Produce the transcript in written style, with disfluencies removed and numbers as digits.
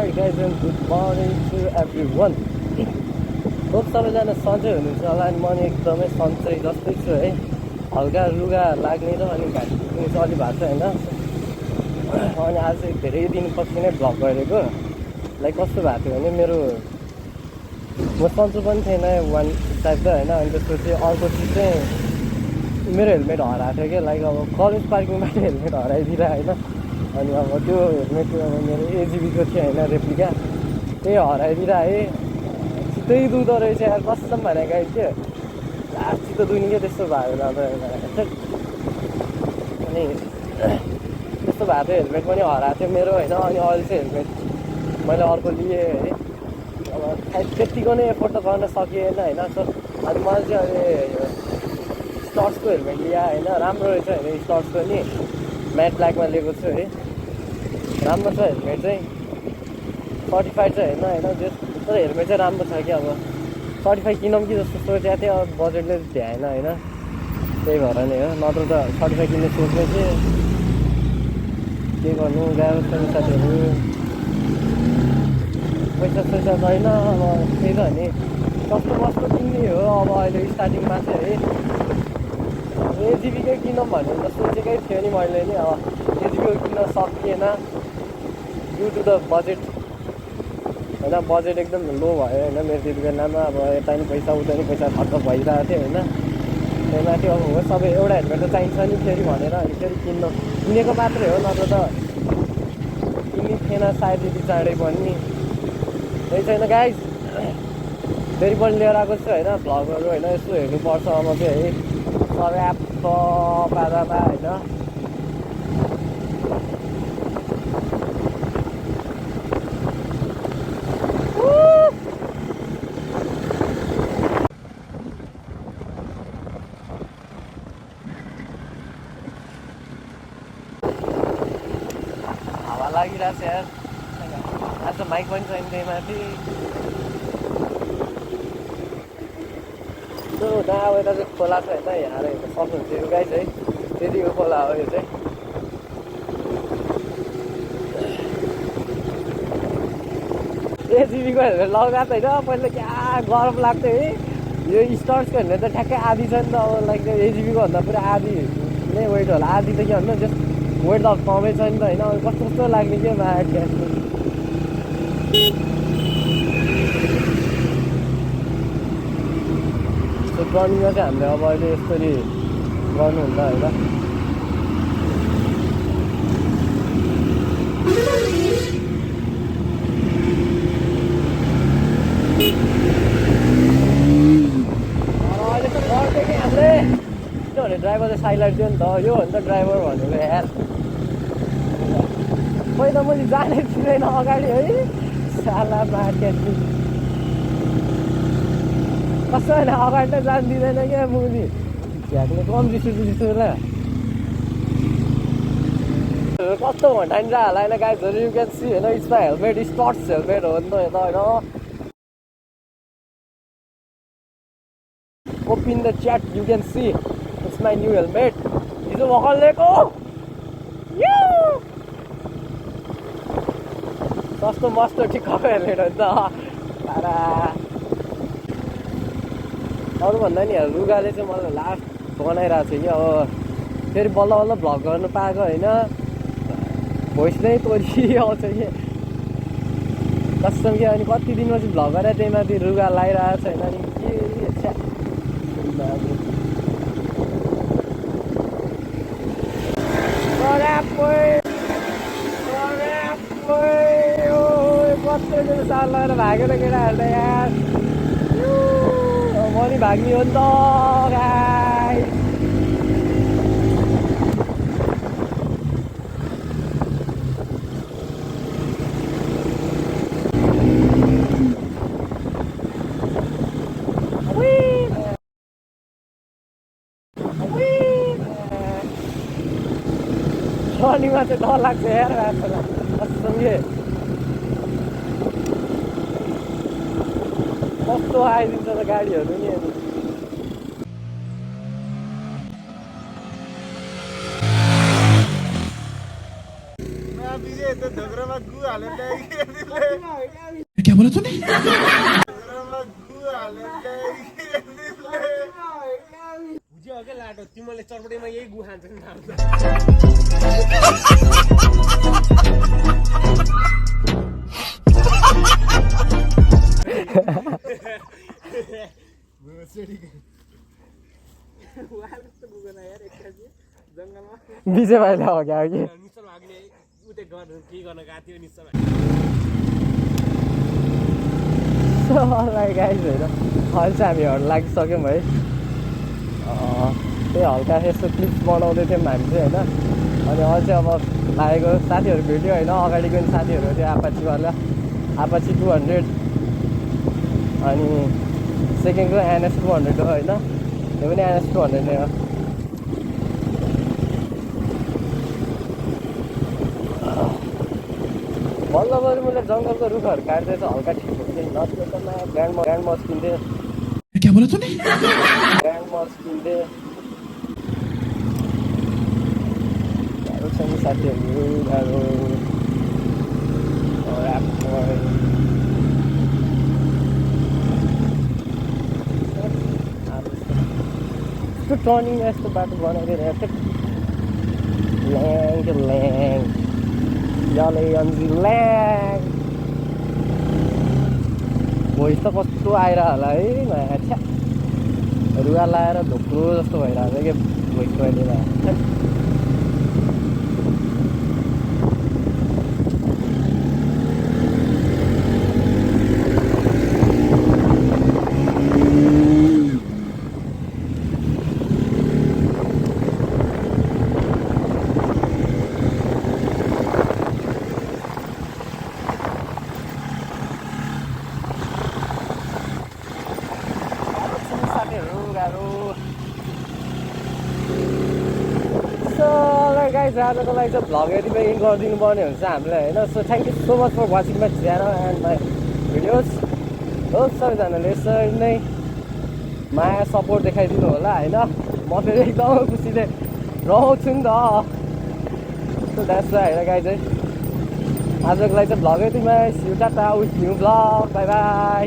Alright guys, and good morning to everyone. Hope सबैजना सन्चै हुनुहुन्छ होला अनि म नि एकदमै सन्चै जस्तै छु है। हल्का लुगा लाग्ने र अनि घाँटी दुख्ने चाहिँ अलि भएको छ होइन। अनि आज चाहिँ धेरै दिनपछि नै भ्लग गरेको। लाइक कस्तो भएको थियो भने मेरो म सन्चो पनि थिएन वान टाइप त होइन। अनि त्यसपछि अर्को चिज चाहिँ मेरो हेलमेट हराएको थियो क्या। लाइक अब कलेज पार्किङमा हेलमेट हराइदिएर होइन। अनि अब त्यो हेलमेट अब मेरो एजिबीको थियो होइन, रेप्लिका, त्यही हराइदिएर है। चित्तै दुख्दो रहेछ यार, कसम भनेको थियो। लास्ट चित्त दुख्ने क्या त्यस्तो भयो भनेको। अनि त्यस्तो भएको थियो, हेलमेट पनि हराएको थियो मेरो होइन। अनि अहिले चाहिँ हेलमेट मैले अर्को लिएँ है। अब त्यत्तिको नै एफोर्ट त गर्न सकिएन होइन। सो अनि मैले चाहिँ अहिले स्टर्सको हेलमेट लिएँ होइन। राम्रो रहेछ होइन स्टर्सको नि, म्याट ब्ल्याकमा लिएको छु है। राम्रो छ हेलमेट चाहिँ, सर्टिफाइड चाहिँ होइन त्यो, तर हेलमेट चाहिँ राम्रो छ कि। अब सर्टिफाइड किनौँ कि जस्तो सोचेको थिएँ, अब बजेटले भ्याएन होइन। त्यही भएर नै हो, नत्र त सर्टिफाइड किन्ने सोच्ने थिएँ। के गर्नु, गएको छैन साथीहरू, पैसा छैन। अब त्यही त नि, सस्तो मस्तो किन्ने हो अब अहिले स्टार्टिङमा चाहिँ है। एजिबीकै किनौँ भनेर त सोचेकै थियो नि मैले नि। अब एजिबीको किन्न सकिएन ड्यु टु द बजेट होइन। बजेट एकदम लो भयो होइन मेरो त्यति बेलामा। अब यता नि पैसा उता नि पैसा खर्च भइरहेको थियो होइन। त्यही माथि अब हो सबै एउटा हेलमेट त चाहिन्छ नि फेरि भनेर अनि फेरि किनेको मात्रै हो, नत्र त किन्ने थिएन सायद यति चाँडै पनि। त्यही छैन गाइज, फेरि पनि लिएर आएको छु होइन भ्लगहरू होइन। यसो हेर्नुपर्छ अब चाहिँ है, सबै पादामा होइन। हावा लागिरहेको छ यार, आज माइक पनि छैन त्यही माथि। अब यता चाहिँ खोला छ होइन, यहाँ हेर्न सक्नुहुन्छ यो गाइज है। त्यतिको खोला हो यो चाहिँ। एजिबीको हेलमेट लगाएको होइन पहिला, क्या गरम लाग्थ्यो है। यो स्टर्सको हेलमेट त ठ्याक्कै आधी छ नि त। अब लाइक एजिबीको भन्दा पुरा आधी नै वेट होला, आधी त के भन्नु जस्ट वेट त कमै छ नि त होइन। कस्तो कस्तो लाग्ने के माया रनिङमा चाहिँ हामीले अब अहिले यसरी गर्नुहुन्छ होइन। अहिले त गर्थ्यो कि हामीले, किनभने ड्राइभर चाहिँ साइलाइट दियो नि त। यो हो नि त ड्राइभर भनेको यार। पहिला मैले जानै थिएन अगाडि है, साला मार्केट कस्तो होइन, अगाडि नै जानु दिँदैन क्या मुनि। झ्याक्ने कम रिस होला, कस्तो भन्दा होला होइन गाइजहरू। यु क्यान सी होइन, इट्स माई हेलमेट, स्टर्स हेलमेट हो नि त यता होइन। Open the chat, you can see it's my new helmet. हिजो भर्खर लिएको, सस्तो मस्तो ठिक्कको हेलमेट हो नि त। अरूभन्दा नि लुगाले चाहिँ मलाई लास्ट बनाइरहेको थियो कि। अब फेरि बल्ल बल्ल भ्लग गर्नु पाएको होइन, भोइस नै तोरिआउँछ कि कसम कि। अनि कति दिनमा चाहिँ भ्लग गरेर त्यही माथि लुगा लगाइरहेको छैन नि के कस्तो साल लगाएर भागेर केटाहरू त यार। म नि भाग्ने हो नि त गाइस। रनिङमा चाहिँ डर लाग्छ यार कसम के। कस्तो आइदिन्छ त गाडीहरू नि। क्या बोला तूने? तिमीले चटपटीमा यही गु खान्छ नि विजय भाइले हो क्या कि निश्चल भाग्ने उतै गर्न के गर्न गएको थियो निश्चल गाइज होइन अहिले चाहिँ हामीहरू लागिसक्यौँ है त्यही हल्का यस्तो क्लिप्स बनाउँदै थियौँ हामी चाहिँ होइन अनि अहिले चाहिँ अब लागेको साथीहरू भेट्यो होइन अगाडिको पनि साथीहरू थियो आपाचीवाला आपाची 200 अनि सेकेन्डको NS 200 हो होइन त्यो पनि NS 200 नै हो बल्ल बल्ल मैले जङ्गलको रुखहरू काट्दैछ हल्का ठिक हुन्छ नत्र त नयाँ ग्रान्ड मस किन्थेँ क्या बोला तूने? ग्रान्ड मस किन्थेँ गाह्रो छ नि साथीहरू गाह्रो यस्तो टर्निङ यस्तो बाटो बनाइदिएर ल्याङ याले अन्जी ल्याङ भोइस त कस्तो आएर होला है माछा रुवा लाएर ढोक्रो जस्तो भइरहेको छ क्या भोइस अहिले आजको लागि चाहिँ भ्लग यति पनि इन गरिदिनु पर्ने हुन्छ हामीलाई होइन so thank you so much for watching my channel and my videos हो सबैजनाले यसरी नै माया सपोर्ट देखाइदिनु होला होइन म फेरि एकदमै खुसीले रहन्छु नि त सो द्याट्स वाइ होइन गाई चाहिँ आजको लागि चाहिँ भ्लग यतिमा सिउ Tata with new vlog by by